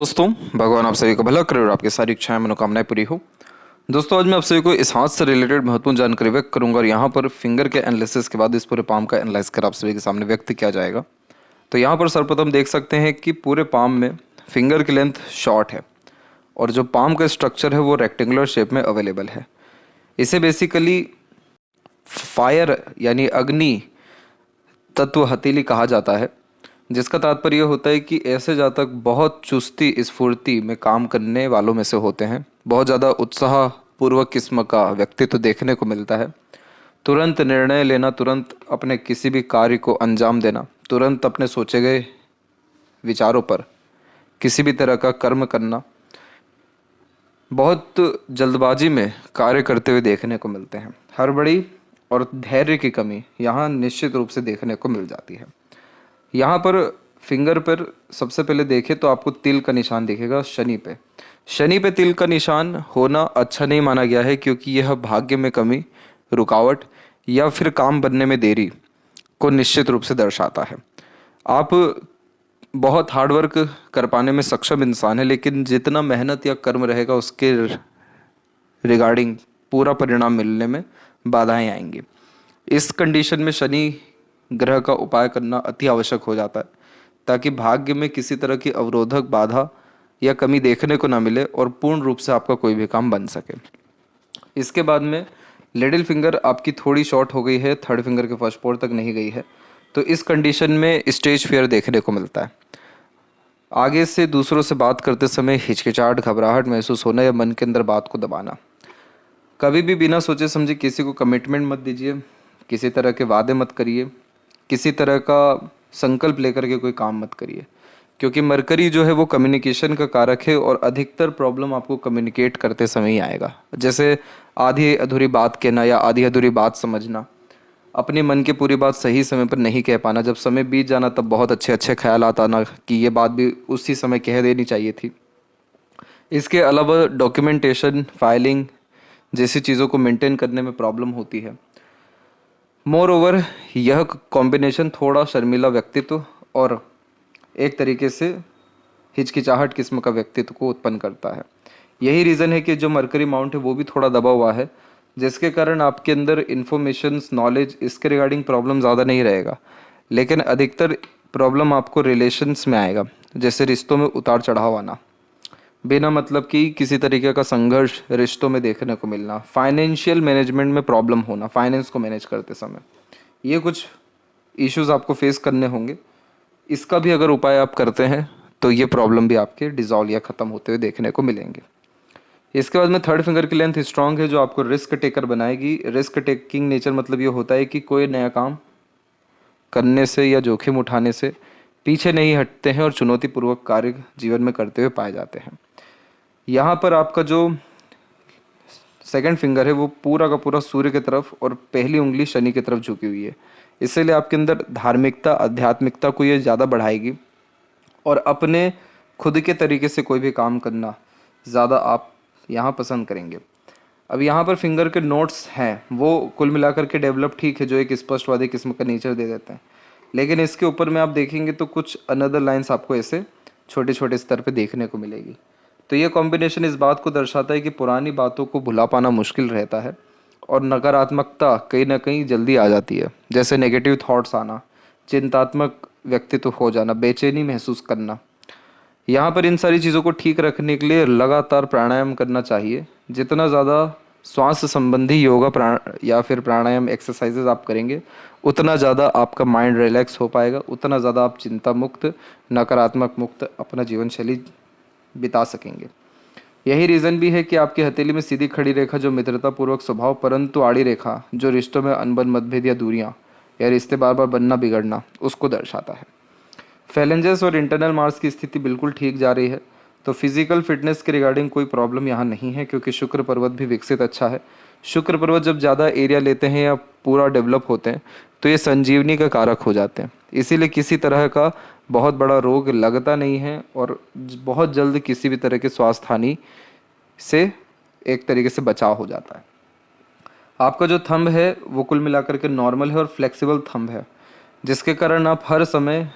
दोस्तों, भगवान आप सभी का भला करे और आपकी सारी इच्छाएं मनोकामनाएं पूरी हो। दोस्तों, आज मैं आप सभी को इस हाथ से रिलेटेड महत्वपूर्ण जानकारी व्यक्त करूंगा और यहाँ पर फिंगर के एनालिसिस के बाद इस पूरे पाम का एनालाइज कर आप सभी के सामने व्यक्त किया जाएगा। तो यहाँ पर सर्वप्रथम देख सकते हैं कि पूरे पाम में फिंगर की लेंथ शॉर्ट है और जो पाम का स्ट्रक्चर है वो रेक्टेंगुलर शेप में अवेलेबल है। इसे बेसिकली फायर यानी अग्नि तत्व हथेली कहा जाता है, जिसका तात्पर्य होता है कि ऐसे जातक बहुत चुस्ती स्फूर्ति में काम करने वालों में से होते हैं। बहुत ज़्यादा उत्साह पूर्वक किस्म का व्यक्तित्व देखने को मिलता है। तुरंत निर्णय लेना, तुरंत अपने किसी भी कार्य को अंजाम देना, तुरंत अपने सोचे गए विचारों पर किसी भी तरह का कर्म करना, बहुत जल्दबाजी में कार्य करते हुए देखने को मिलते हैं। हड़बड़ी और धैर्य की कमी यहाँ निश्चित रूप से देखने को मिल जाती है। यहाँ पर फिंगर पर सबसे पहले देखें तो आपको तिल का निशान दिखेगा शनि पे। शनि पे तिल का निशान होना अच्छा नहीं माना गया है, क्योंकि यह भाग्य में कमी, रुकावट या फिर काम बनने में देरी को निश्चित रूप से दर्शाता है। आप बहुत हार्डवर्क कर पाने में सक्षम इंसान है, लेकिन जितना मेहनत या कर्म रहेगा उसके रिगार्डिंग पूरा परिणाम मिलने में बाधाएं आएंगी। इस कंडीशन में शनि ग्रह का उपाय करना अति आवश्यक हो जाता है, ताकि भाग्य में किसी तरह की अवरोधक बाधा या कमी देखने को ना मिले और पूर्ण रूप से आपका कोई भी काम बन सके। इसके बाद में लिटिल फिंगर आपकी थोड़ी शॉर्ट हो गई है, थर्ड फिंगर के फर्स्ट पोर तक नहीं गई है, तो इस कंडीशन में स्टेज फियर देखने को मिलता है। आगे से दूसरों से बात करते समय हिचकिचाहट, घबराहट महसूस होना या मन के अंदर बात को दबाना। कभी भी बिना सोचे समझे किसी को कमिटमेंट मत दीजिए, किसी तरह के वादे मत करिए, किसी तरह का संकल्प लेकर के कोई काम मत करिए, क्योंकि मरकरी जो है वो कम्युनिकेशन का कारक है और अधिकतर प्रॉब्लम आपको कम्युनिकेट करते समय ही आएगा। जैसे आधी अधूरी बात कहना या आधी अधूरी बात समझना, अपने मन की पूरी बात सही समय पर नहीं कह पाना, जब समय बीत जाना तब बहुत अच्छे अच्छे ख्यालात आना कि ये बात भी उसी समय कह देनी चाहिए थी। इसके अलावा डॉक्यूमेंटेशन, फाइलिंग जैसी चीज़ों को मेंटेन करने में प्रॉब्लम होती है। मोर ओवर यह कॉम्बिनेशन थोड़ा शर्मीला व्यक्तित्व और एक तरीके से हिचकिचाहट किस्म का व्यक्तित्व को उत्पन्न करता है। यही रीज़न है कि जो मरकरी माउंट है वो भी थोड़ा दबा हुआ है, जिसके कारण आपके अंदर इन्फॉर्मेशंस, नॉलेज इसके रिगार्डिंग प्रॉब्लम ज़्यादा नहीं रहेगा, लेकिन अधिकतर प्रॉब्लम आपको रिलेशंस में आएगा। जैसे रिश्तों में उतार चढ़ाव आना, बिना मतलब कि किसी तरीके का संघर्ष रिश्तों में देखने को मिलना, फाइनेंशियल मैनेजमेंट में प्रॉब्लम होना, फाइनेंस को मैनेज करते समय, ये कुछ इश्यूज आपको फेस करने होंगे। इसका भी अगर उपाय आप करते हैं तो ये प्रॉब्लम भी आपके डिजॉल्व या ख़त्म होते हुए देखने को मिलेंगे। इसके बाद में थर्ड फिंगर की लेंथ स्ट्रांग है, जो आपको रिस्क टेकर बनाएगी। रिस्क टेकिंग नेचर मतलब ये होता है कि कोई नया काम करने से या जोखिम उठाने से पीछे नहीं हटते हैं और चुनौतीपूर्वक कार्य जीवन में करते हुए पाए जाते हैं। यहाँ पर आपका जो सेकंड फिंगर है वो पूरा का पूरा सूर्य की तरफ और पहली उंगली शनि की तरफ झुकी हुई है, इसीलिए आपके अंदर धार्मिकता, आध्यात्मिकता को ये ज़्यादा बढ़ाएगी और अपने खुद के तरीके से कोई भी काम करना ज़्यादा आप यहाँ पसंद करेंगे। अब यहाँ पर फिंगर के नोट्स हैं वो कुल मिलाकर के डेवलप ठीक है, जो एक स्पष्टवादी किस्म का नेचर दे देते हैं, लेकिन इसके ऊपर में आप देखेंगे तो कुछ अनदर लाइंस आपको ऐसे छोटे छोटे स्तर पे देखने को मिलेगी। तो ये कॉम्बिनेशन इस बात को दर्शाता है कि पुरानी बातों को भुला पाना मुश्किल रहता है और नकारात्मकता कहीं ना कहीं जल्दी आ जाती है। जैसे नेगेटिव थॉट्स आना, चिंतात्मक व्यक्तित्व हो जाना, बेचैनी महसूस करना। यहाँ पर इन सारी चीज़ों को ठीक रखने के लिए लगातार प्राणायाम करना चाहिए। जितना ज़्यादा श्वास संबंधी योगा या फिर प्राणायाम एक्सरसाइजेज आप करेंगे, उतना ज़्यादा आपका माइंड रिलैक्स हो पाएगा, उतना ज़्यादा आप चिंता मुक्त, नकारात्मक मुक्त अपना जीवन शैली बिता सकेंगे। यही रीज़न भी है कि आपकी हथेली में सीधी खड़ी रेखा जो मित्रतापूर्वक स्वभाव, परंतु आड़ी रेखा जो रिश्तों में अनबन, मतभेद या दूरियाँ या रिश्ते बार बार बनना बिगड़ना उसको दर्शाता है। फैलेंजेस और इंटरनल मार्स की स्थिति बिल्कुल ठीक जा रही है, तो फिजिकल फिटनेस के रिगार्डिंग कोई प्रॉब्लम यहाँ नहीं है, क्योंकि शुक्र पर्वत भी विकसित अच्छा है। शुक्र पर्वत जब ज़्यादा एरिया लेते हैं या पूरा डेवलप होते हैं तो ये संजीवनी का कारक हो जाते हैं, इसीलिए किसी तरह का बहुत बड़ा रोग लगता नहीं है और बहुत जल्द किसी भी तरह के स्वास्थ्य हानि से एक तरीके से बचाव हो जाता है। आपका जो थंब है वो कुल मिलाकर के नॉर्मल है और फ्लेक्सिबल थंब है, जिसके कारण आप हर समय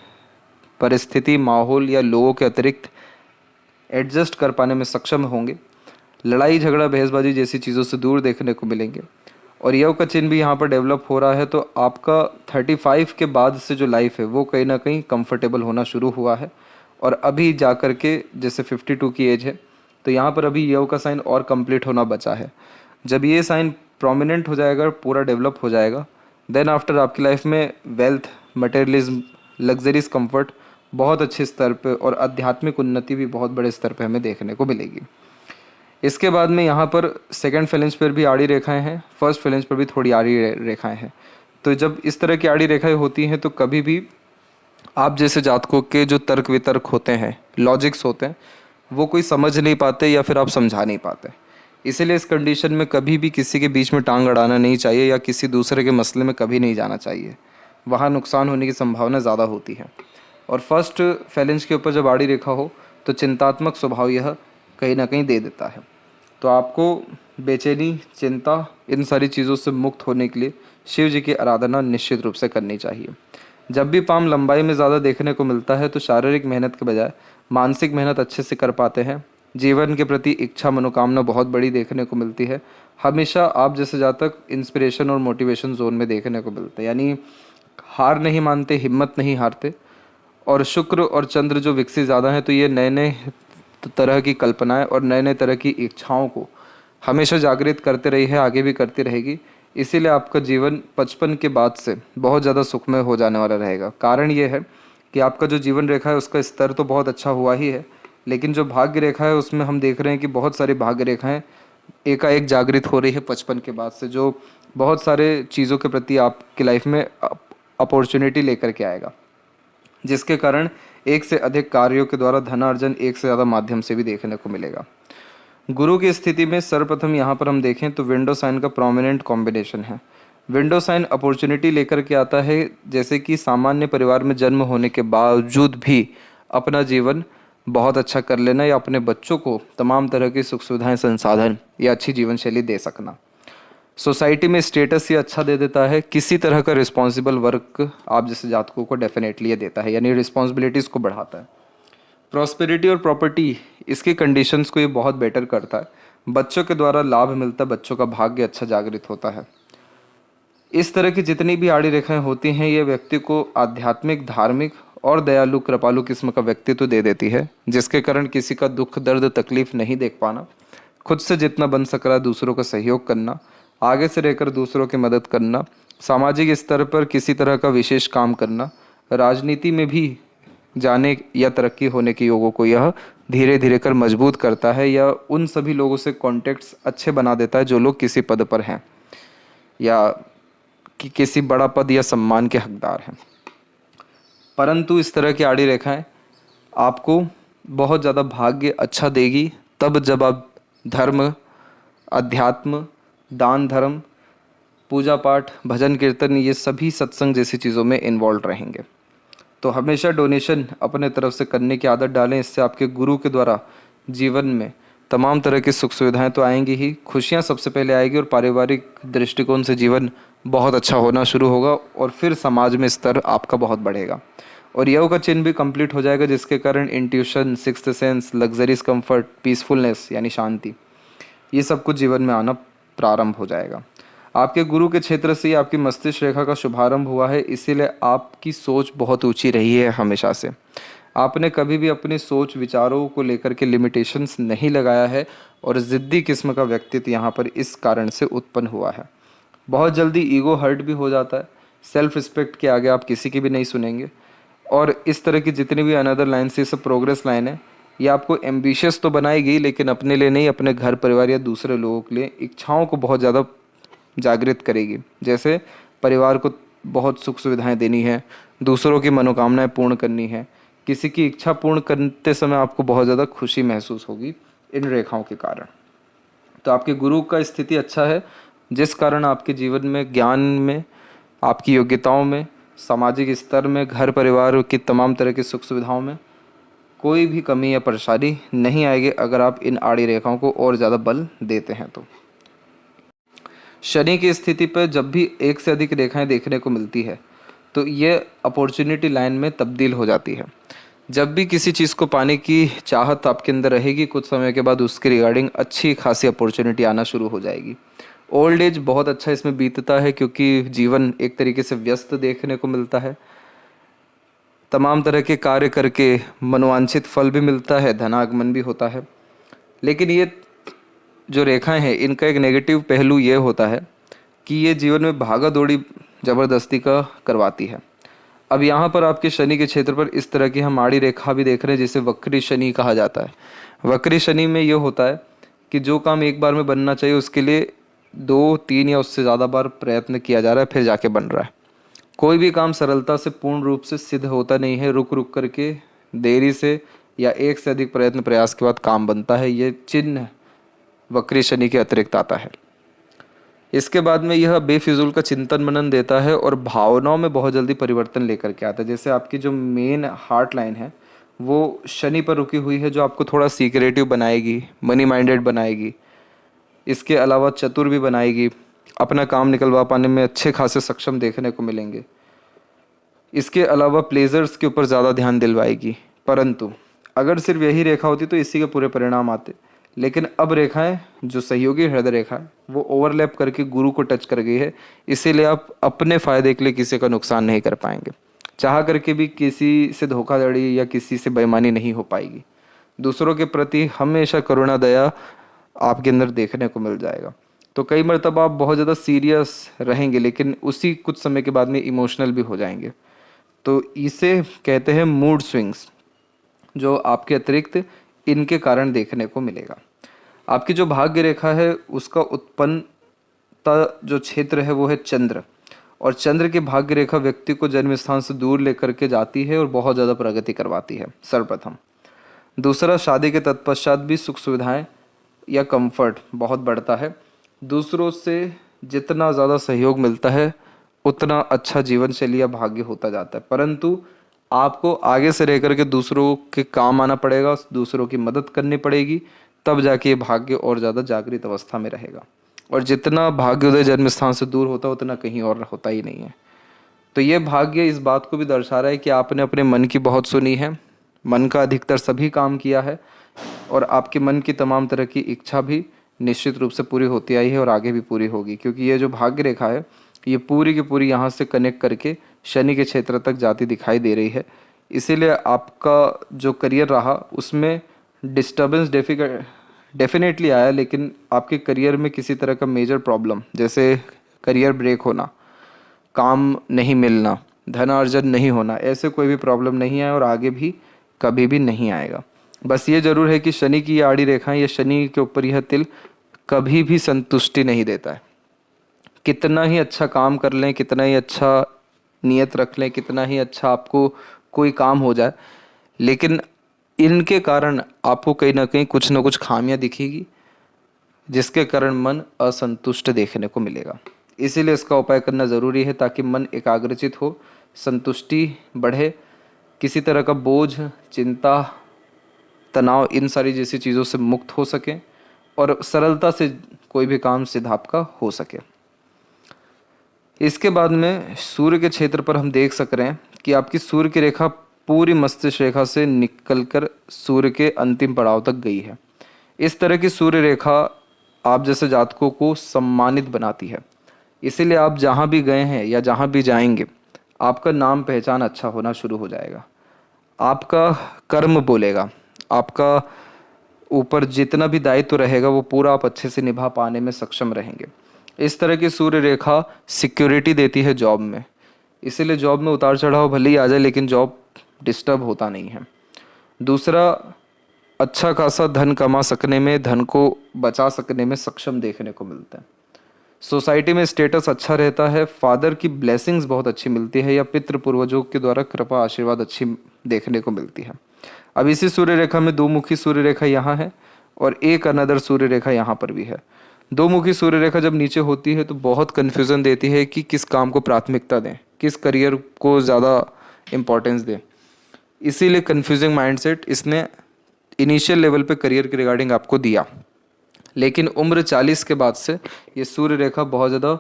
परिस्थिति, माहौल या लोगों के अतिरिक्त एडजस्ट कर पाने में सक्षम होंगे, लड़ाई झगड़ा बहसबाजी जैसी चीज़ों से दूर देखने को मिलेंगे। और यव का चिन्ह भी यहाँ पर डेवलप हो रहा है, तो आपका 35 के बाद से जो लाइफ है वो कहीं ना कहीं कंफर्टेबल होना शुरू हुआ है। और अभी जा कर के जैसे 52 की एज है, तो यहाँ पर अभी यव का साइन और कंप्लीट होना बचा है। जब ये साइन प्रोमिनेंट हो जाएगा, पूरा डेवलप हो जाएगा, देन आफ्टर आपकी लाइफ में वेल्थ, मटेरियलिज्म, लग्जरीज, कंफर्ट बहुत अच्छे स्तर पे और आध्यात्मिक उन्नति भी बहुत बड़े स्तर पे हमें देखने को मिलेगी। इसके बाद में यहाँ पर सेकंड फेलेंज पर भी आड़ी रेखाएं हैं, फर्स्ट फेलेंज पर भी थोड़ी आड़ी रेखाएं हैं। तो जब इस तरह की आड़ी रेखाएं होती हैं तो कभी भी आप जैसे जातकों के जो तर्क वितर्क होते हैं, लॉजिक्स होते हैं, वो कोई समझ नहीं पाते या फिर आप समझा नहीं पाते। इसीलिए इस कंडीशन में कभी भी किसी के बीच में टांग अड़ाना नहीं चाहिए या किसी दूसरे के मसले में कभी नहीं जाना चाहिए, वहाँ नुकसान होने की संभावना ज़्यादा होती है। और फर्स्ट फेलेंज के ऊपर जब आड़ी रेखा हो तो चिंतात्मक स्वभाव यह कहीं ना कहीं दे देता है। तो आपको बेचैनी, चिंता, इन सारी चीज़ों से मुक्त होने के लिए शिव जी की आराधना निश्चित रूप से करनी चाहिए। जब भी पाम लंबाई में ज़्यादा देखने को मिलता है तो शारीरिक मेहनत के बजाय मानसिक मेहनत अच्छे से कर पाते हैं। जीवन के प्रति इच्छा, मनोकामना बहुत बड़ी देखने को मिलती है। हमेशा आप जैसे जातक इंस्पिरेशन और मोटिवेशन जोन में देखने को मिलते हैं, यानी हार नहीं मानते, हिम्मत नहीं हारते। और शुक्र और चंद्र जो विकसित ज़्यादा हैं, तो ये नए नए तरह की कल्पनाएं और नए नए तरह की इच्छाओं को हमेशा जागृत करते रही है, आगे भी करती रहेगी। इसीलिए आपका जीवन 55 के बाद से बहुत ज़्यादा सुखमय हो जाने वाला रहेगा। कारण ये है कि आपका जो जीवन रेखा है उसका स्तर तो बहुत अच्छा हुआ ही है, लेकिन जो भाग्य रेखा है उसमें हम देख रहे हैं कि बहुत सारी भाग्य रेखाएं एकाएक जागृत हो रही है 55 के बाद से, जो बहुत सारे चीज़ों के प्रति आपकी लाइफ में अपॉर्चुनिटी लेकर के आएगा, जिसके कारण एक से अधिक कार्यों के द्वारा धनार्जन एक से ज़्यादा माध्यम से भी देखने को मिलेगा। गुरु की स्थिति में सर्वप्रथम यहाँ पर हम देखें तो विंडो साइन का प्रोमिनेंट कॉम्बिनेशन है। विंडो साइन अपॉर्चुनिटी लेकर के आता है, जैसे कि सामान्य परिवार में जन्म होने के बावजूद भी अपना जीवन बहुत अच्छा कर लेना या अपने बच्चों को तमाम तरह की सुख सुविधाएं, संसाधन या अच्छी जीवन शैली दे सकना। सोसाइटी में स्टेटस ये अच्छा दे देता है। किसी तरह का रिस्पॉन्सिबल वर्क आप जैसे जातकों को डेफिनेटली ये देता है, यानी रिस्पॉन्सिबिलिटीज़ को बढ़ाता है। प्रॉस्पेरिटी और प्रॉपर्टी, इसकी कंडीशंस को ये बहुत बेटर करता है। बच्चों के द्वारा लाभ मिलता है, बच्चों का भाग्य अच्छा जागृत होता है। इस तरह की जितनी भी आड़ी रेखाएं होती हैं, ये व्यक्ति को आध्यात्मिक, धार्मिक और दयालु, कृपालु किस्म का व्यक्तित्व दे देती है, जिसके कारण किसी का दुख, दर्द, तकलीफ नहीं देख पाना, खुद से जितना बन सक रहा है दूसरों का सहयोग करना, आगे से रहकर दूसरों की मदद करना, सामाजिक स्तर पर किसी तरह का विशेष काम करना, राजनीति में भी जाने या तरक्की होने के योगों को यह धीरे धीरे कर मजबूत करता है, या उन सभी लोगों से कॉन्टेक्ट्स अच्छे बना देता है जो लोग किसी पद पर हैं या कि किसी बड़ा पद या सम्मान के हकदार हैं। परंतु इस तरह की आड़ी रेखाएं आपको बहुत ज़्यादा भाग्य अच्छा देगी तब जब आप धर्म, अध्यात्म, दान धर्म, पूजा पाठ, भजन कीर्तन, ये सभी सत्संग जैसी चीज़ों में इन्वॉल्व रहेंगे। तो हमेशा डोनेशन अपने तरफ से करने की आदत डालें। इससे आपके गुरु के द्वारा जीवन में तमाम तरह की सुख सुविधाएं तो आएंगी ही, खुशियां सबसे पहले आएगी और पारिवारिक दृष्टिकोण से जीवन बहुत अच्छा होना शुरू होगा और फिर समाज में स्तर आपका बहुत बढ़ेगा। और योग का चिन्ह भी कंप्लीट हो जाएगा, जिसके कारण intuition, sixth sense, luxuries, comfort, peacefulness यानी शांति, ये सब कुछ जीवन में आना प्रारंभ हो जाएगा। आपके गुरु के क्षेत्र से ही आपकी मस्तिष्क रेखा का शुभारंभ हुआ है, इसीलिए आपकी सोच बहुत ऊंची रही है हमेशा से। आपने कभी भी अपनी सोच, विचारों को लेकर के लिमिटेशंस नहीं लगाया है और ज़िद्दी किस्म का व्यक्तित्व यहाँ पर इस कारण से उत्पन्न हुआ है। बहुत जल्दी ईगो हर्ट भी हो जाता है। सेल्फ रिस्पेक्ट के आगे आप किसी की भी नहीं सुनेंगे। और इस तरह की जितनी भी अनदर लाइन से सब प्रोग्रेस लाइन है, ये आपको एम्बिशियस तो बनाएगी, लेकिन अपने लिए नहीं, अपने घर परिवार या दूसरे लोगों के लिए इच्छाओं को बहुत ज़्यादा जागृत करेगी। जैसे परिवार को बहुत सुख सुविधाएं देनी है, दूसरों की मनोकामनाएं पूर्ण करनी है, किसी की इच्छा पूर्ण करते समय आपको बहुत ज़्यादा खुशी महसूस होगी इन रेखाओं के कारण। तो आपके गुरु का स्थिति अच्छा है, जिस कारण आपके जीवन में, ज्ञान में, आपकी योग्यताओं में, सामाजिक स्तर में, घर परिवार की तमाम तरह की सुख सुविधाओं में कोई भी कमी या परेशानी नहीं आएगी अगर आप इन आड़ी रेखाओं को और ज़्यादा बल देते हैं। तो शनि की स्थिति पर जब भी एक से अधिक रेखाएं देखने को मिलती है तो ये अपॉर्चुनिटी लाइन में तब्दील हो जाती है। जब भी किसी चीज़ को पाने की चाहत आपके अंदर रहेगी, कुछ समय के बाद उसके रिगार्डिंग अच्छी खासी अपॉर्चुनिटी आना शुरू हो जाएगी। ओल्ड एज बहुत अच्छा इसमें बीतता है क्योंकि जीवन एक तरीके से व्यस्त देखने को मिलता है। तमाम तरह के कार्य करके मनोवांछित फल भी मिलता है, धनागमन भी होता है। लेकिन ये जो रेखाएं हैं, इनका एक नेगेटिव पहलू ये होता है कि ये जीवन में भागा दौड़ी ज़बरदस्ती का करवाती है। अब यहाँ पर आपके शनि के क्षेत्र पर इस तरह की हम आड़ी रेखा भी देख रहे हैं, जिसे वक्री शनि कहा जाता है। वक्री शनि में ये होता है कि जो काम एक बार में बनना चाहिए उसके लिए 2-3 या उससे ज़्यादा बार प्रयत्न किया जा रहा है, फिर जाके बन रहा है। कोई भी काम सरलता से पूर्ण रूप से सिद्ध होता नहीं है, रुक रुक करके देरी से या एक से अधिक प्रयत्न प्रयास के बाद काम बनता है। ये चिन्ह वक्री शनि के अतिरिक्त आता है। इसके बाद में यह बेफिजूल का चिंतन मनन देता है और भावनाओं में बहुत जल्दी परिवर्तन लेकर के आता है। जैसे आपकी जो मेन हार्ट लाइन है वो शनि पर रुकी हुई है, जो आपको थोड़ा सीक्रेटिव बनाएगी, मनी माइंडेड बनाएगी, इसके अलावा चतुर भी बनाएगी, अपना काम निकलवा पाने में अच्छे खासे सक्षम देखने को मिलेंगे। इसके अलावा प्लेजर्स के ऊपर ज़्यादा ध्यान दिलवाएगी। परंतु अगर सिर्फ यही रेखा होती तो इसी के पूरे परिणाम आते। लेकिन अब रेखाएं जो सहयोगी हृदय रेखा है वो ओवरलैप करके गुरु को टच कर गई है, इसीलिए आप अपने फायदे के लिए किसी का नुकसान नहीं कर पाएंगे। चाह करके भी किसी से धोखाधड़ी या किसी से बेईमानी नहीं हो पाएगी। दूसरों के प्रति हमेशा करुणा दया आपके अंदर देखने को मिल जाएगा। तो कई मरतबा आप बहुत ज़्यादा सीरियस रहेंगे, लेकिन उसी कुछ समय के बाद में इमोशनल भी हो जाएंगे। तो इसे कहते हैं मूड स्विंग्स, जो आपके अतिरिक्त इनके कारण देखने को मिलेगा। आपकी जो भाग्य रेखा है उसका उत्पन्नता जो क्षेत्र है वो है चंद्र, और चंद्र की भाग्य रेखा व्यक्ति को जन्म स्थान से दूर लेकर के जाती है और बहुत ज़्यादा प्रगति करवाती है, सर्वप्रथम। दूसरा, शादी के तत्पश्चात भी सुख सुविधाएं या कंफर्ट बहुत बढ़ता है। दूसरों से जितना ज़्यादा सहयोग मिलता है उतना अच्छा जीवन शैली या भाग्य होता जाता है। परंतु आपको आगे से रह करके दूसरों के काम आना पड़ेगा, दूसरों की मदद करनी पड़ेगी, तब जाके ये भाग्य और ज़्यादा जागृत अवस्था में रहेगा। और जितना भाग्योदय जन्म स्थान से दूर होता है उतना कहीं और होता ही नहीं है। तो ये भाग्य इस बात को भी दर्शा रहा है कि आपने अपने मन की बहुत सुनी है, मन का अधिकतर सभी काम किया है, और आपके मन की तमाम तरह की इच्छा भी निश्चित रूप से पूरी होती आई है और आगे भी पूरी होगी। क्योंकि ये जो भाग्य रेखा है ये पूरी की पूरी यहाँ से कनेक्ट करके शनि के क्षेत्र तक जाती दिखाई दे रही है। इसीलिए आपका जो करियर रहा उसमें डिस्टर्बेंस डेफिनेटली आया, लेकिन आपके करियर में किसी तरह का मेजर प्रॉब्लम, जैसे करियर ब्रेक होना, काम नहीं मिलना, धन अर्जन नहीं होना, ऐसे कोई भी प्रॉब्लम नहीं आया और आगे भी कभी भी नहीं आएगा। बस ये जरूर है कि शनि की ये आड़ी रेखाएं, ये शनि के ऊपर यह तिल कभी भी संतुष्टि नहीं देता है। कितना ही अच्छा काम कर लें, कितना ही अच्छा नियत रख लें, कितना ही अच्छा आपको कोई काम हो जाए, लेकिन इनके कारण आपको कहीं ना कहीं कुछ ना कुछ खामियां दिखेगी, जिसके कारण मन असंतुष्ट देखने को मिलेगा। इसीलिए इसका उपाय करना ज़रूरी है ताकि मन एकाग्रचित हो, संतुष्टि बढ़े, किसी तरह का बोझ, चिंता, तनाव, इन सारी जैसी चीज़ों से मुक्त हो सके और सरलता से कोई भी काम सिद्ध आपका हो सके। इसके बाद में सूर्य के क्षेत्र पर हम देख सक रहे हैं कि आपकी सूर्य की रेखा पूरी मस्तिष्क रेखा से निकलकर सूर्य के अंतिम पड़ाव तक गई है। इस तरह की सूर्य रेखा आप जैसे जातकों को सम्मानित बनाती है। इसीलिए आप जहाँ भी गए हैं या जहाँ भी जाएंगे आपका नाम पहचान अच्छा होना शुरू हो जाएगा। आपका कर्म बोलेगा, आपका ऊपर जितना भी दायित्व रहेगा वो पूरा आप अच्छे से निभा पाने में सक्षम रहेंगे। इस तरह की सूर्य रेखा सिक्योरिटी देती है जॉब में, इसीलिए जॉब में उतार चढ़ाव भले ही आ जाए लेकिन जॉब डिस्टर्ब होता नहीं है। दूसरा, अच्छा खासा धन कमा सकने में, धन को बचा सकने में सक्षम देखने को मिलता है। सोसाइटी में स्टेटस अच्छा रहता है, फादर की ब्लेसिंग्स बहुत अच्छी मिलती है या पितृ पूर्वजों के द्वारा कृपा आशीर्वाद अच्छी देखने को मिलती है। अब इसी सूर्य रेखा में दो मुखी सूर्य रेखा यहाँ है और एक अनदर सूर्य रेखा यहाँ पर भी है। दो मुखी सूर्य रेखा जब नीचे होती है तो बहुत कन्फ्यूज़न देती है कि किस काम को प्राथमिकता दें, किस करियर को ज़्यादा इम्पोर्टेंस दें। इसीलिए कन्फ्यूजिंग माइंडसेट इसने इनिशियल लेवल पे करियर के रिगार्डिंग आपको दिया, लेकिन उम्र 40 के बाद से ये सूर्य रेखा बहुत ज़्यादा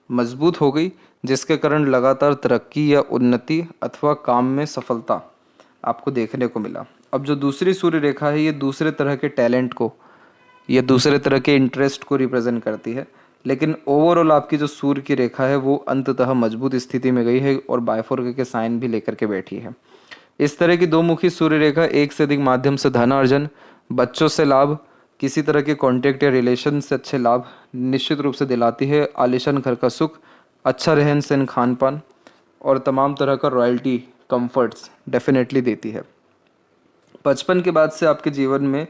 मजबूत हो गई, जिसके कारण लगातार तरक्की या उन्नति अथवा काम में सफलता आपको देखने को मिला। अब जो दूसरी सूर्य रेखा है ये दूसरे तरह के टैलेंट को, ये दूसरे तरह के इंटरेस्ट को रिप्रेजेंट करती है, लेकिन ओवरऑल आपकी जो सूर्य की रेखा है वो अंततः मजबूत स्थिति में गई है और बायफोर के साइन भी लेकर के बैठी है। इस तरह की दो मुखी सूर्य रेखा एक से अधिक माध्यम से धन अर्जन, बच्चों से लाभ, किसी तरह के कॉन्टेक्ट या रिलेशन से अच्छे लाभ निश्चित रूप से दिलाती है। आलीशान घर का सुख, अच्छा रहन सहन, खान पान और तमाम तरह का रॉयल्टी कंफर्ट्स डेफिनेटली देती है। 55 के बाद से आपके जीवन में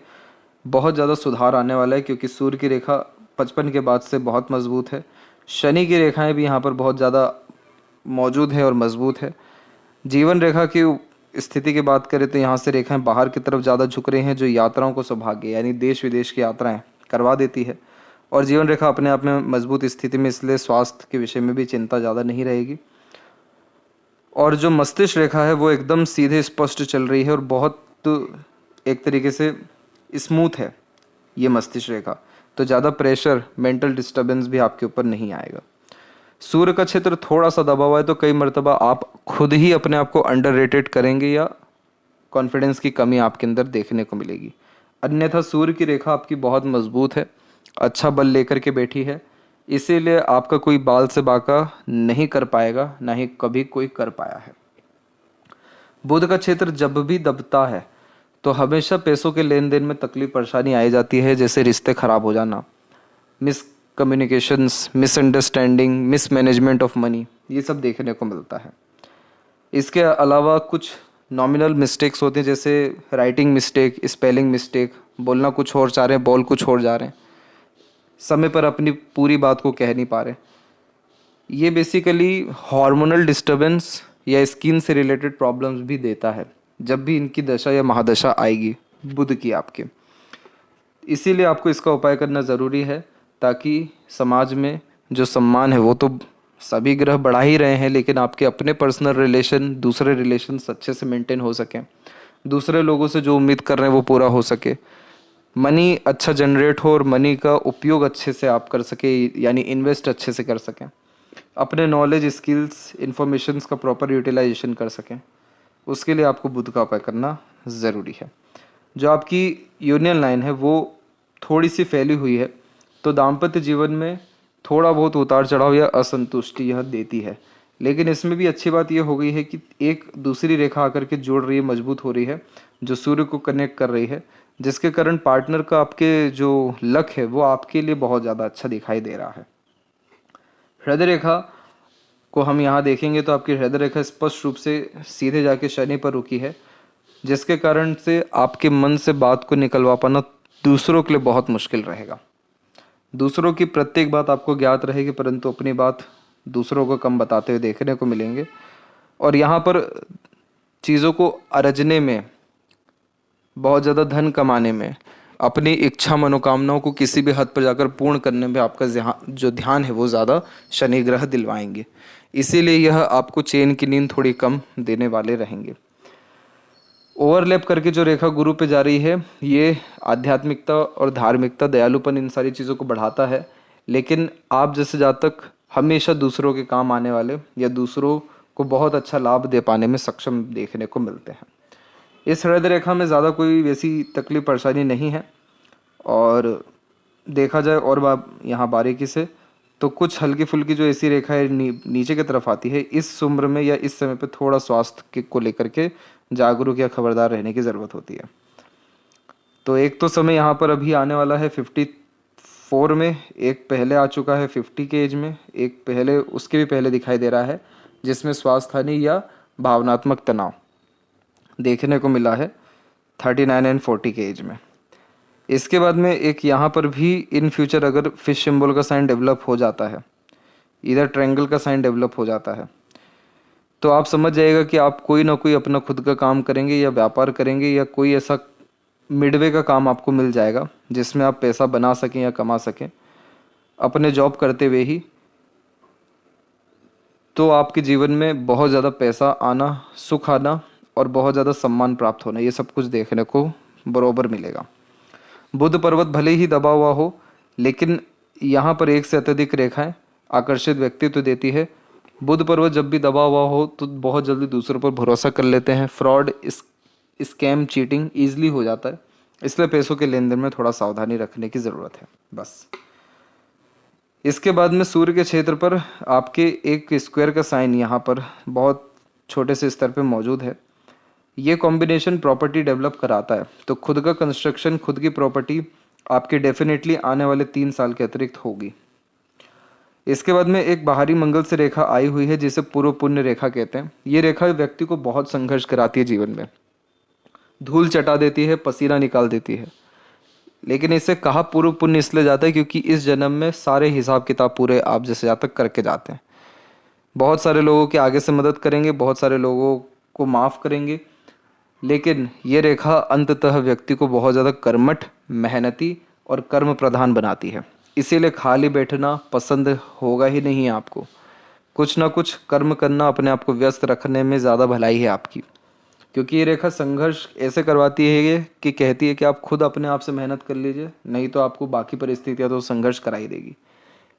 बहुत ज़्यादा सुधार आने वाला है, क्योंकि सूर्य की रेखा 55 के बाद से बहुत मजबूत है। शनि की रेखाएं भी यहाँ पर बहुत ज़्यादा मौजूद है और मजबूत है। जीवन रेखा की स्थिति की बात करें तो यहाँ से रेखाएं बाहर की तरफ ज़्यादा झुक रही हैं, जो यात्राओं को सौभाग्य यानी देश विदेश की यात्राएं करवा देती है। और जीवन रेखा अपने आप में मजबूत स्थिति में, इसलिए स्वास्थ्य के विषय में भी चिंता ज़्यादा नहीं रहेगी। और जो मस्तिष्क रेखा है वो एकदम सीधे स्पष्ट चल रही है और बहुत एक तरीके से स्मूथ है ये मस्तिष्क रेखा, तो ज़्यादा प्रेशर, मेंटल डिस्टर्बेंस भी आपके ऊपर नहीं आएगा। सूर्य का क्षेत्र थोड़ा सा दबा हुआ है, तो कई मर्तबा आप खुद ही अपने आप को अंडररेटेड करेंगे या कॉन्फिडेंस की कमी आपके अंदर देखने को मिलेगी। अन्यथा सूर्य की रेखा आपकी बहुत मजबूत है, अच्छा बल लेकर के बैठी है, इसीलिए आपका कोई बाल से बाका नहीं कर पाएगा, ना ही कभी कोई कर पाया है। बुध का क्षेत्र जब भी दबता है तो हमेशा पैसों के लेन देन में तकलीफ परेशानी आई जाती है, जैसे रिश्ते खराब हो जाना, miss communications, misunderstanding, mismanagement of money, ये सब देखने को मिलता है। इसके अलावा कुछ नॉमिनल मिस्टेक्स होते हैं, जैसे राइटिंग मिस्टेक, स्पेलिंग मिस्टेक, बोलना कुछ और चाह रहे हैं, बोल कुछ और जा रहे हैं, समय पर अपनी पूरी बात को कह नहीं पा रहे। ये बेसिकली हार्मोनल डिस्टर्बेंस या स्किन से रिलेटेड प्रॉब्लम्स भी देता है जब भी इनकी दशा या महादशा आएगी बुध की आपके। इसीलिए आपको इसका उपाय करना ज़रूरी है, ताकि समाज में जो सम्मान है वो तो सभी ग्रह बढ़ा ही रहे हैं, लेकिन आपके अपने पर्सनल रिलेशन, दूसरे रिलेशंस अच्छे से मेंटेन हो सकें, दूसरे लोगों से जो उम्मीद कर रहे हैं वो पूरा हो सके, मनी अच्छा जनरेट हो और मनी का उपयोग अच्छे से आप कर सके, यानी इन्वेस्ट अच्छे से कर सकें, अपने नॉलेज, स्किल्स, इन्फॉर्मेशंस का प्रॉपर यूटिलाइजेशन कर सकें, उसके लिए आपको बुध का उपाय करना ज़रूरी है। जो आपकी यूनियन लाइन है वो थोड़ी सी फैली हुई है, तो दाम्पत्य जीवन में थोड़ा बहुत उतार चढ़ाव या असंतुष्टि यह देती है, लेकिन इसमें भी अच्छी बात यह हो गई है कि एक दूसरी रेखा आकर के जोड़ रही है, मजबूत हो रही है, जो सूर्य को कनेक्ट कर रही है, जिसके कारण पार्टनर का आपके जो लक है वो आपके लिए बहुत ज़्यादा अच्छा दिखाई दे रहा है। हृदय रेखा को हम यहाँ देखेंगे तो आपकी हृदय रेखा स्पष्ट रूप से सीधे जाके शनि पर रुकी है, जिसके कारण से आपके मन से बात को निकलवा पाना दूसरों के लिए बहुत मुश्किल रहेगा। दूसरों की प्रत्येक बात आपको ज्ञात रहेगी, परंतु अपनी बात दूसरों को कम बताते हुए देखने को मिलेंगे। और यहाँ पर चीज़ों को अरजने में, बहुत ज़्यादा धन कमाने में, अपनी इच्छा मनोकामनाओं को किसी भी हद पर जाकर पूर्ण करने में आपका जो ध्यान है वो ज़्यादा शनि ग्रह दिलवाएंगे, इसीलिए यह आपको चैन की नींद थोड़ी कम देने वाले रहेंगे। ओवरलैप करके जो रेखा गुरु पे जा रही है ये आध्यात्मिकता और धार्मिकता, दयालुपन, इन सारी चीज़ों को बढ़ाता है, लेकिन आप जैसे जातक हमेशा दूसरों के काम आने वाले या दूसरों को बहुत अच्छा लाभ दे पाने में सक्षम देखने को मिलते हैं। इस हृदय रेखा में ज़्यादा कोई वैसी तकलीफ परेशानी नहीं है, और देखा जाए और यहाँ बारीकी से तो कुछ हल्की फुल्की जो ऐसी रेखाएं नीचे की तरफ आती है, इस उम्र में या इस समय पे थोड़ा स्वास्थ्य को लेकर के जागरूक या खबरदार रहने की ज़रूरत होती है। तो एक तो समय यहाँ पर अभी आने वाला है 54 में, एक पहले आ चुका है 50 के एज में, एक पहले उसके भी पहले दिखाई दे रहा है, जिसमें स्वास्थ्य हानि या भावनात्मक तनाव देखने को मिला है 39 एंड 40 के एज में। इसके बाद में एक यहाँ पर भी इन फ्यूचर अगर फिश सिंबल का साइन डेवलप हो जाता है, इधर ट्रायंगल का साइन डेवलप हो जाता है, तो आप समझ जाइएगा कि आप कोई ना कोई अपना खुद का काम करेंगे या व्यापार करेंगे या कोई ऐसा मिडवे का काम आपको मिल जाएगा जिसमें आप पैसा बना सकें या कमा सकें अपने जॉब करते हुए ही। तो आपके जीवन में बहुत ज़्यादा पैसा आना, सुख आना और बहुत ज़्यादा सम्मान प्राप्त होना, ये सब कुछ देखने को बराबर मिलेगा। बुध पर्वत भले ही दबा हुआ हो, लेकिन यहाँ पर एक से अत्यधिक रेखाएं आकर्षित व्यक्तित्व देती है। बुध पर्वत जब भी दबा हुआ हो तो बहुत जल्दी दूसरों पर भरोसा कर लेते हैं, फ्रॉड, स्कैम चीटिंग ईजिली हो जाता है, इसलिए पैसों के लेन देन में थोड़ा सावधानी रखने की ज़रूरत है बस। इसके बाद में सूर्य के क्षेत्र पर आपके एक स्क्वायर का साइन यहाँ पर बहुत छोटे से स्तर पे मौजूद है। ये कॉम्बिनेशन प्रॉपर्टी डेवलप कराता है, तो खुद का कंस्ट्रक्शन, खुद की प्रॉपर्टी आपके डेफिनेटली आने वाले 3 साल के अतिरिक्त होगी। इसके बाद में एक बाहरी मंगल से रेखा आई हुई है जिसे पूर्व पुण्य रेखा कहते हैं। ये रेखा व्यक्ति को बहुत संघर्ष कराती है, जीवन में धूल चटा देती है, पसीना निकाल देती है। लेकिन इसे कहा पूर्व पुण्य इसलिए जाता है क्योंकि इस जन्म में सारे हिसाब किताब पूरे आप जैसे जातक करके जाते हैं। बहुत सारे लोगों के आगे से मदद करेंगे, बहुत सारे लोगों को माफ़ करेंगे, लेकिन ये रेखा अंततः व्यक्ति को बहुत ज़्यादा कर्मठ, मेहनती और कर्म प्रधान बनाती है। इसीलिए खाली बैठना पसंद होगा ही नहीं आपको। कुछ ना कुछ कर्म करना, अपने आप को व्यस्त रखने में ज़्यादा भलाई है आपकी, क्योंकि ये रेखा संघर्ष ऐसे करवाती है ये कि कहती है कि आप खुद अपने आप से मेहनत कर लीजिए, नहीं तो आपको बाकी परिस्थितियाँ तो संघर्ष कराई देगी।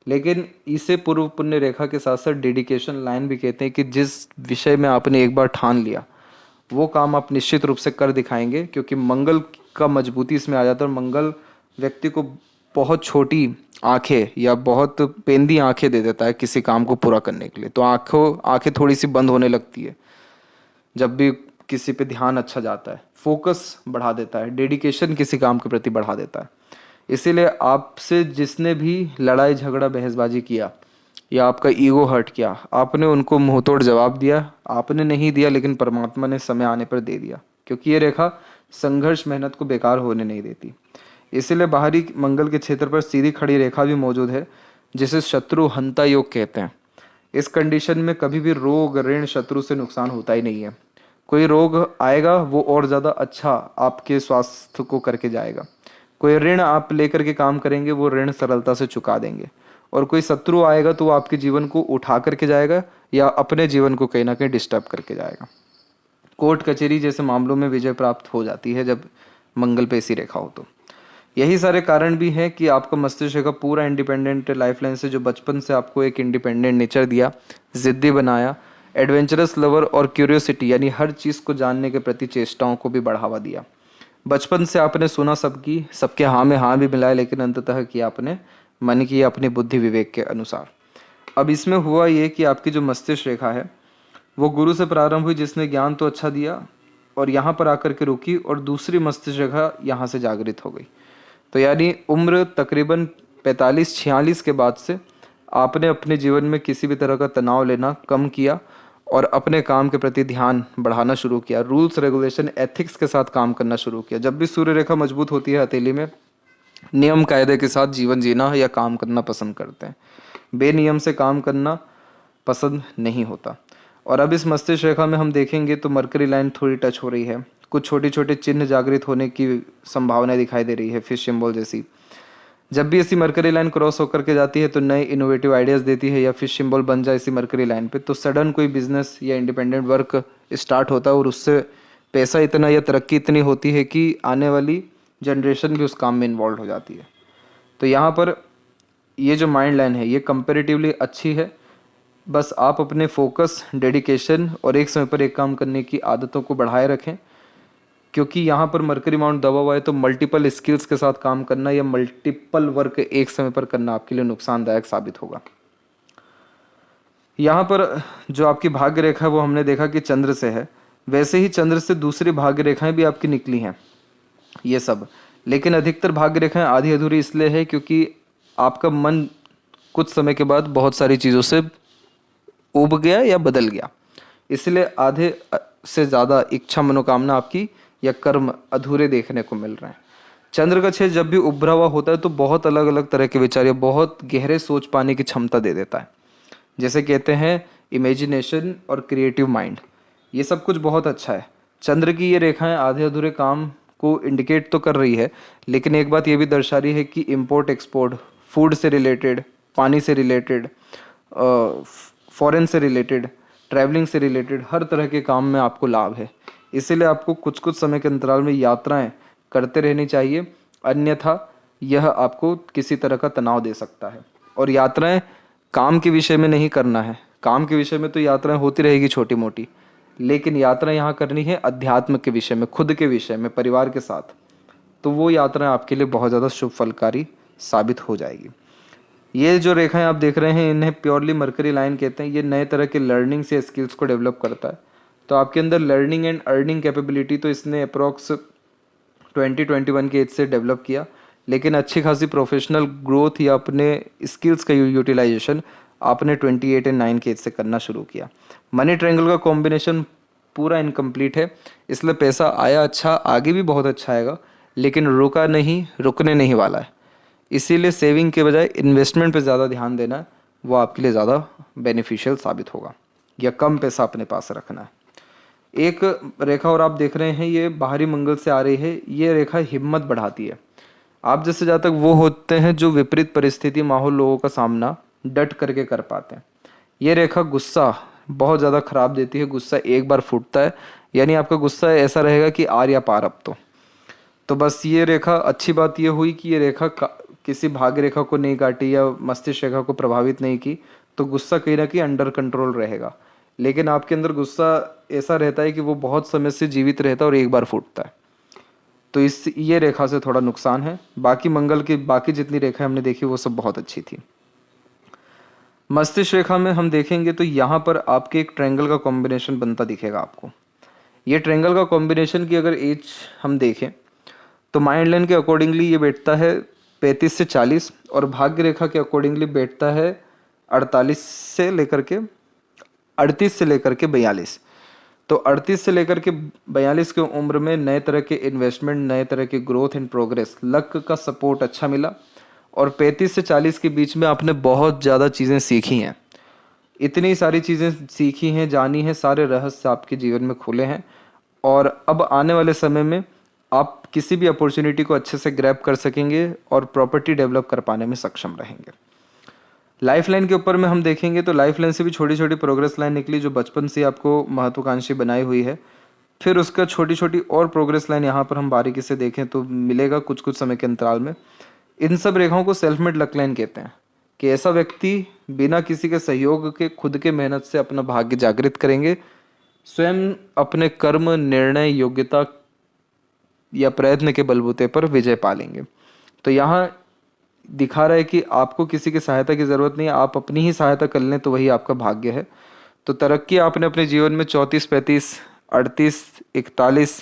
लेकिन इसे पूर्व पुण्य रेखा के साथ साथ डेडिकेशन लाइन भी कहते हैं कि जिस विषय में आपने एक बार ठान लिया वो काम आप निश्चित रूप से कर दिखाएंगे, क्योंकि मंगल का मजबूती इसमें आ जाता है। और मंगल व्यक्ति को बहुत छोटी आंखें या बहुत पेंदी आंखें दे देता है किसी काम को पूरा करने के लिए। तो आंखें थोड़ी सी बंद होने लगती है जब भी किसी पे ध्यान अच्छा जाता है, फोकस बढ़ा देता है, डेडिकेशन किसी काम के प्रति बढ़ा देता है। इसीलिए आपसे जिसने भी लड़ाई झगड़ा बहसबाजी किया या आपका ईगो हर्ट किया, आपने उनको मुंहतोड़ जवाब दिया, आपने नहीं दिया लेकिन परमात्मा ने समय आने पर दे दिया, क्योंकि ये रेखा संघर्ष मेहनत को बेकार होने नहीं देती। इसीलिए बाहरी मंगल के क्षेत्र पर सीधी खड़ी रेखा भी मौजूद है जिसे शत्रु हंता योग कहते हैं। इस कंडीशन में कभी भी रोग, ऋण, शत्रु से नुकसान होता ही नहीं है। कोई रोग आएगा वो और ज़्यादा अच्छा आपके स्वास्थ्य को करके जाएगा। कोई ऋण आप लेकर के काम करेंगे वो ऋण सरलता से चुका देंगे। और कोई शत्रु आएगा तो वो आपके जीवन को उठा करके जाएगा या अपने जीवन को कहीं ना कहीं डिस्टर्ब करके जाएगा। कोर्ट कचहरी जैसे मामलों में विजय प्राप्त हो जाती है जब मंगल पे ऐसी रेखा हो। तो यही सारे कारण भी हैं कि आपका मस्तिष्क का पूरा इंडिपेंडेंट लाइफलाइन से जो बचपन से आपको एक इंडिपेंडेंट नेचर दिया, जिद्दी बनाया, एडवेंचरस लवर और क्यूरियोसिटी यानी हर चीज़ को जानने के प्रति चेष्टाओं को भी बढ़ावा दिया। बचपन से आपने सुना सबके हाँ में हाँ भी मिलाया, लेकिन अंततः किया आपने मन की अपनी बुद्धि विवेक के अनुसार। अब इसमें हुआ ये कि आपकी जो मस्तिष्क रेखा है वो गुरु से प्रारंभ हुई जिसने ज्ञान तो अच्छा दिया और यहाँ पर आकर के रुकी, और दूसरी मस्तिष्क रेखा यहाँ से जागृत हो गई। तो यानी उम्र तकरीबन 45-46 के बाद से आपने अपने जीवन में किसी भी तरह का तनाव लेना कम किया और अपने काम के प्रति ध्यान बढ़ाना शुरू किया। रूल्स, रेगुलेशन, एथिक्स के साथ काम करना शुरू किया। जब भी सूर्य रेखा मजबूत होती है हथेली में, नियम कायदे के साथ जीवन जीना या काम करना पसंद करते हैं, बेनियम से काम करना पसंद नहीं होता। और अब इस मस्तिष्क रेखा में हम देखेंगे तो मरकरी लाइन थोड़ी टच हो रही है, कुछ छोटे छोटे चिन्ह जागृत होने की संभावना दिखाई दे रही है, फिश सिंबल जैसी। जब भी ऐसी मरकरी लाइन क्रॉस होकर के जाती है तो नए इनोवेटिव आइडियाज़ देती है, या फिश सिंबल बन जाए इसी मरकरी लाइन पे तो सडन कोई बिजनेस या इंडिपेंडेंट वर्क स्टार्ट होता है और उससे पैसा इतना या तरक्की इतनी होती है कि आने वाली जनरेशन भी उस काम में इन्वॉल्व हो जाती है। तो यहाँ पर ये जो माइंड लाइन है ये कंपेरेटिवली अच्छी है। बस आप अपने फोकस, डेडिकेशन और एक समय पर एक काम करने की आदतों को बढ़ाए रखें, क्योंकि यहाँ पर मरकरी माउंट दबा हुआ है तो मल्टीपल स्किल्स के साथ काम करना या मल्टीपल वर्क एक समय पर करना आपके लिए नुकसानदायक साबित होगा। यहाँ पर जो आपकी भाग्य रेखा है वो हमने देखा कि चंद्र से है, वैसे ही चंद्र से दूसरी भाग्य रेखाएं भी आपकी निकली हैं ये सब। लेकिन अधिकतर भाग्य रेखाएं आधी अधूरी इसलिए है क्योंकि आपका मन कुछ समय के बाद बहुत सारी चीज़ों से उब गया या बदल गया, इसलिए आधे से ज़्यादा इच्छा, मनोकामना आपकी या कर्म अधूरे देखने को मिल रहे हैं। चंद्र का क्षेत्र जब भी उभरा हुआ होता है तो बहुत अलग अलग तरह के विचार या बहुत गहरे सोच पाने की क्षमता दे देता है, जैसे कहते हैं इमेजिनेशन और क्रिएटिव माइंड। ये सब कुछ बहुत अच्छा है। चंद्र की ये रेखाएं आधे अधूरे काम को इंडिकेट तो कर रही है, लेकिन एक बात ये भी दर्शा रही है कि इंपोर्ट एक्सपोर्ट, फूड से रिलेटेड, पानी से रिलेटेड, फॉरेन से रिलेटेड, ट्रैवलिंग से रिलेटेड हर तरह के काम में आपको लाभ है। इसीलिए आपको कुछ कुछ समय के अंतराल में यात्राएं करते रहनी चाहिए, अन्यथा यह आपको किसी तरह का तनाव दे सकता है। और यात्राएं काम के विषय में नहीं करना है, काम के विषय में तो यात्राएं होती रहेगी छोटी मोटी, लेकिन यात्रा यहाँ करनी है अध्यात्म के विषय में, खुद के विषय में, परिवार के साथ, तो वो यात्रा आपके लिए बहुत ज़्यादा शुभ फलकारी साबित हो जाएगी। ये जो रेखाएं आप देख रहे हैं इन्हें प्योरली मरकरी लाइन कहते हैं। ये नए तरह के लर्निंग से स्किल्स को डेवलप करता है। तो आपके अंदर लर्निंग एंड अर्निंग कैपेबिलिटी तो इसने अप्रॉक्स 2021 के एज से डेवलप किया, लेकिन अच्छी खासी प्रोफेशनल ग्रोथ या अपने स्किल्स का यूटिलाइजेशन आपने 28 एंड 9 के एज से करना शुरू किया। मनी ट्रायंगल का कॉम्बिनेशन पूरा इनकम्प्लीट है, इसलिए पैसा आया अच्छा, आगे भी बहुत अच्छा आएगा, लेकिन रुका नहीं, रुकने नहीं वाला है। इसीलिए सेविंग के बजाय इन्वेस्टमेंट पे ज़्यादा ध्यान देना है, वो आपके लिए ज़्यादा बेनिफिशियल साबित होगा, या कम पैसा अपने पास रखना है। एक रेखा और आप देख रहे हैं, ये बाहरी मंगल से आ रही है। ये रेखा हिम्मत बढ़ाती है। आप जैसे जातक वो होते हैं जो विपरीत परिस्थिति, माहौल, लोगों का सामना डट करके कर पाते हैं। ये रेखा गुस्सा बहुत ज़्यादा खराब देती है। गुस्सा एक बार फूटता है, यानी आपका गुस्सा ऐसा रहेगा कि आर या पार अब तो बस ये रेखा, अच्छी बात ये हुई कि ये रेखा किसी भाग्य रेखा को नहीं काटी या मस्तिष्क रेखा को प्रभावित नहीं की, तो गुस्सा कहीं ना कहीं अंडर कंट्रोल रहेगा। लेकिन आपके अंदर गुस्सा ऐसा रहता है कि वो बहुत समय से जीवित रहता है और एक बार फूटता है, तो ये रेखा से थोड़ा नुकसान है। बाकी मंगल की बाकी जितनी रेखा हमने देखी वो सब बहुत अच्छी थी। मस्तिष्क रेखा में हम देखेंगे तो यहाँ पर आपके एक ट्रायंगल का कॉम्बिनेशन बनता दिखेगा आपको। ये ट्रायंगल का कॉम्बिनेशन की अगर एज हम देखें तो माइंड लाइन के अकॉर्डिंगली ये बैठता है 35 से 40 और भाग्य रेखा के अकॉर्डिंगली बैठता है 38 से लेकर के 42। तो 38 से लेकर के 42 की उम्र में नए तरह के इन्वेस्टमेंट, नए तरह के ग्रोथ एंड प्रोग्रेस, लक का सपोर्ट अच्छा मिला। और 35 से 40 के बीच में आपने बहुत ज़्यादा चीज़ें सीखी हैं, इतनी सारी चीज़ें सीखी हैं, जानी हैं, सारे रहस्य आपके जीवन में खुले हैं। और अब आने वाले समय में आप किसी भी अपॉर्चुनिटी को अच्छे से ग्रैब कर सकेंगे और प्रॉपर्टी डेवलप कर पाने में सक्षम रहेंगे। लाइफ लाइन के ऊपर में हम देखेंगे तो लाइफ लाइन से भी छोटी छोटी प्रोग्रेस लाइन निकली जो बचपन से आपको महत्वाकांक्षी बनाई हुई है। फिर उसका छोटी छोटी और प्रोग्रेस लाइन यहाँ पर हम बारीकी से देखें तो मिलेगा कुछ कुछ समय के अंतराल में। इन सब रेखाओं को सेल्फ मेड लक लाइन कहते हैं कि ऐसा व्यक्ति बिना किसी के सहयोग के खुद के मेहनत से अपना भाग्य जागृत करेंगे, स्वयं अपने कर्म, निर्णय, योग्यता या प्रयत्न के बलबूते पर विजय पालेंगे। तो यहाँ दिखा रहा है कि आपको किसी की सहायता की ज़रूरत नहीं है, आप अपनी ही सहायता कर लें तो वही आपका भाग्य है। तो तरक्की आपने अपने जीवन में 34, 35, 38, 41,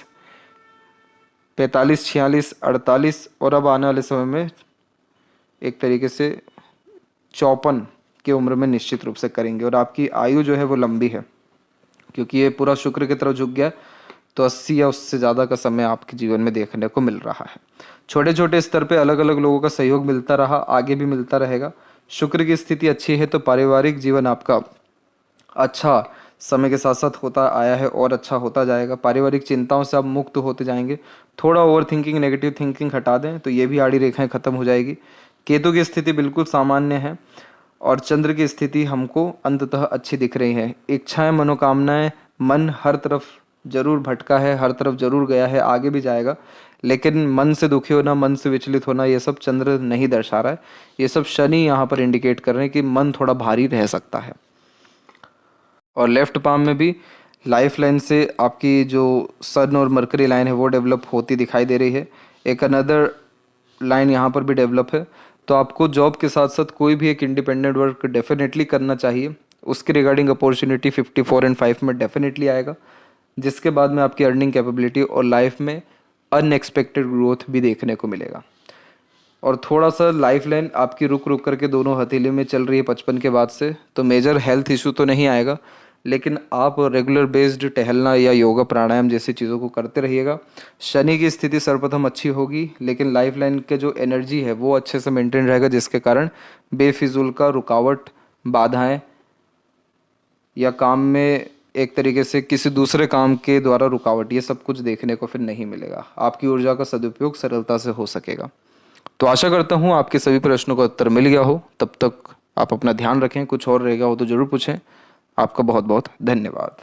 45, 46, 48 और अब आने वाले समय में एक तरीके से 54 की उम्र में निश्चित रूप से करेंगे। और आपकी आयु जो है वो लंबी है, क्योंकि ये पूरा शुक्र की तरफ झुक गया, तो 80 या उससे ज़्यादा का समय आपके जीवन में देखने को मिल रहा है। छोटे छोटे स्तर पे अलग अलग लोगों का सहयोग मिलता रहा, आगे भी मिलता रहेगा। शुक्र की स्थिति अच्छी है तो पारिवारिक जीवन आपका अच्छा समय के साथ साथ होता आया है और अच्छा होता जाएगा। पारिवारिक चिंताओं से आप मुक्त होते जाएंगे। थोड़ा ओवर थिंकिंग, नेगेटिव थिंकिंग हटा दें तो ये भी आड़ी रेखाएं खत्म हो जाएगी। केतु की स्थिति बिल्कुल सामान्य है और चंद्र की स्थिति हमको अंततः अच्छी दिख रही है। इच्छाएं, मनोकामनाएं, मन हर तरफ जरूर भटका है, हर तरफ जरूर गया है, आगे भी जाएगा, लेकिन मन से दुखी होना, मन से विचलित होना, ये सब चंद्र नहीं दर्शा रहा है। ये सब शनि यहाँ पर इंडिकेट कर रहे हैं कि मन थोड़ा भारी रह सकता है। और लेफ्ट पाम में भी लाइफ लाइन से आपकी जो सन और मरकरी लाइन है वो डेवलप होती दिखाई दे रही है। एक अनदर लाइन यहाँ पर भी डेवलप है। तो आपको जॉब के साथ साथ कोई भी एक इंडिपेंडेंट वर्क डेफिनेटली करना चाहिए। उसके रिगार्डिंग अपॉर्चुनिटी 54 एंड 5 में डेफिनेटली आएगा, जिसके बाद में आपकी अर्निंग कैपेबिलिटी और लाइफ में अनएक्सपेक्टेड ग्रोथ भी देखने को मिलेगा। और थोड़ा सा लाइफ लाइन आपकी रुक रुक करके दोनों हथेली में चल रही है 55 के बाद से, तो मेजर हेल्थ इशू तो नहीं आएगा, लेकिन आप रेगुलर बेस्ड टहलना या योगा प्राणायाम जैसी चीज़ों को करते रहिएगा। शनि की स्थिति सर्वप्रथम अच्छी होगी, लेकिन लाइफ लाइन के जो एनर्जी है वो अच्छे से मेंटेन रहेगा, जिसके कारण बेफिजूल का रुकावट, बाधाएं या काम में एक तरीके से किसी दूसरे काम के द्वारा रुकावट, ये सब कुछ देखने को फिर नहीं मिलेगा। आपकी ऊर्जा का सदुपयोग सरलता से हो सकेगा। तो आशा करता हूँ आपके सभी प्रश्नों का उत्तर मिल गया हो। तब तक आप अपना ध्यान रखें, कुछ और रहेगा हो तो ज़रूर पूछें। आपका बहुत बहुत धन्यवाद।